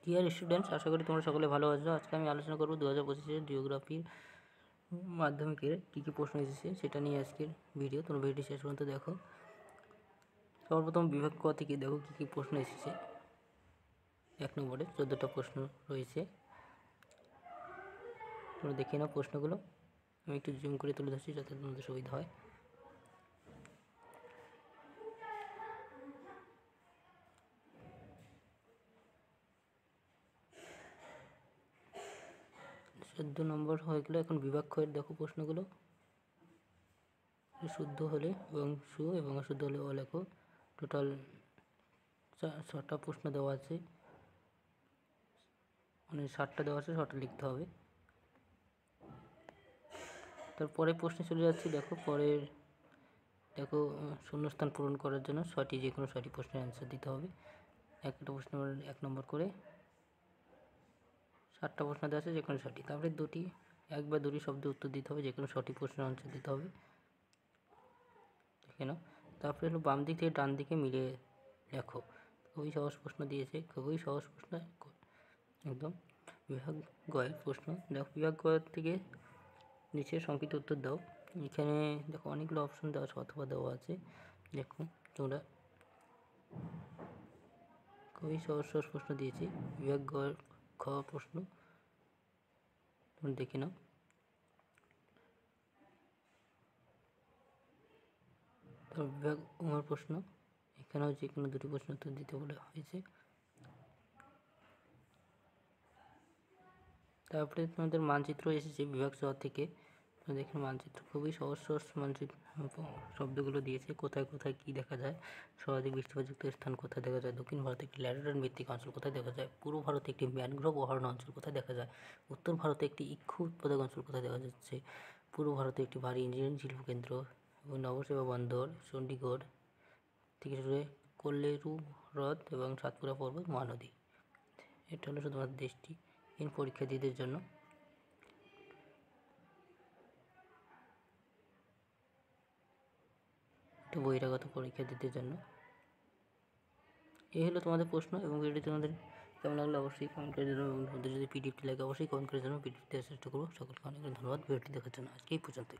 Dear students, আশা করি তোমরা সকলে ভালো আছো। আজকে আমি আলোচনা করবো 2025 জিওগ্রাফির মাধ্যমিকের কী কী প্রশ্ন এসেছে সেটা নিয়ে আজকের ভিডিও। তোমরা ভিডিওটি শেষ পর্যন্ত দেখো। সর্বপ্রথম বিভাগ ক থেকে দেখো কী কী প্রশ্ন এসেছে। 1 নম্বরে 14টা প্রশ্ন রয়েছে, তোমরা দেখে নাও প্রশ্নগুলো। আমি একটু জুম করে তুলে ধরছি যাতে তোমাদের সুবিধা হয়। চোদ্দ নম্বর হয়ে গেলো। এখন বিভাগ ক্ষয়ের দেখো প্রশ্নগুলো। শুদ্ধ হলে এবং সু এবং অশুদ্ধ হলে ও লেখো। টোটাল 6টা প্রশ্ন দেওয়া আছে, মানে 7টা দেওয়া আছে, 6টা লিখতে হবে। তারপরে প্রশ্নে চলে যাচ্ছি। দেখো শূন্যস্থান পূরণ করার জন্য যে কোনো 6টি প্রশ্নের অ্যান্সার দিতে হবে। একটা প্রশ্ন 1 নম্বর করে 7টা প্রশ্ন দেওয়া আছে, যে কোনো 6টি। তারপরে 1 বা 2টি শব্দে উত্তর দিতে হবে, যে কোনো 6টি প্রশ্নের অ্যান্সার দিতে হবে। দেখে নাও। তারপরে হলো বাম দিক থেকে ডান দিকে মিলিয়ে লেখো। খুবই সহজ প্রশ্ন দিয়েছে, খুবই সহজ প্রশ্ন একদম। বিভাগ গয়ের প্রশ্ন দেখো। বিভাগ গয়ের থেকে নিচে সংক্ষিপ্ত উত্তর দাও। এখানে দেখো অনেকগুলো অপশন দেওয়া আছে অথবা দেওয়া আছে। দেখো তোমরা খুবই সহজ সহজ প্রশ্ন দিয়েছি। বিভাগ গয়ের খ প্রশ্ন তোমরা দেখে নাও। তারপর বিভাগ উমার প্রশ্ন, এখানেও যে কোনো 2টি প্রশ্ন উত্তর দিতে বলা হয়েছে। তারপরে তোমাদের মানচিত্র এসেছে বিভাগ চ থেকে। দেখুন মানচিত্র খুবই সহজ সহজ মানচিত্র শব্দগুলো দিয়েছে। কোথায় কোথায় কী দেখা যায়, সর্বাধিক বৃষ্টিপাতযুক্ত স্থান কোথায় দেখা যায়, দক্ষিণ ভারতে একটি ল্যাটেরাইট ভিত্তিক অঞ্চল কোথায় দেখা যায়, পূর্ব ভারতে একটি ম্যানগ্রোভ অরণ্য অঞ্চল কোথায় দেখা যায়, উত্তর ভারতে একটি ইক্ষু উৎপাদক অঞ্চল কোথায় দেখা যাচ্ছে, পূর্ব ভারতে একটি ভারী ইঞ্জিনিয়ারিং শিল্পকেন্দ্র এবং নবসেবা বন্দর চণ্ডীগড় থেকে শুরু করে কোল্লেরু হ্রদ এবং সাতপুরা পর্বত মহানদী। এটা হলো শুধুমাত্র দেশটি পরীক্ষার্থীদের জন্য। এটা বহিরাগত পরীক্ষার্থীদের জন্য। এই হলো তোমাদের প্রশ্ন। এবং ভিডিওটি তোমাদের কেমন লাগলো অবশ্যই কমেন্ট করে জানাবে, এবং তোমাদের যদি পিডিএফটি লাগে অবশ্যই কমেন্ট করে জানাবে। পিডিএফটি দেওয়ার চেষ্টা করবো। সকলকে অনেক ধন্যবাদ ভিডিওটি দেখার জন্য। আজকে এই পর্যন্তই।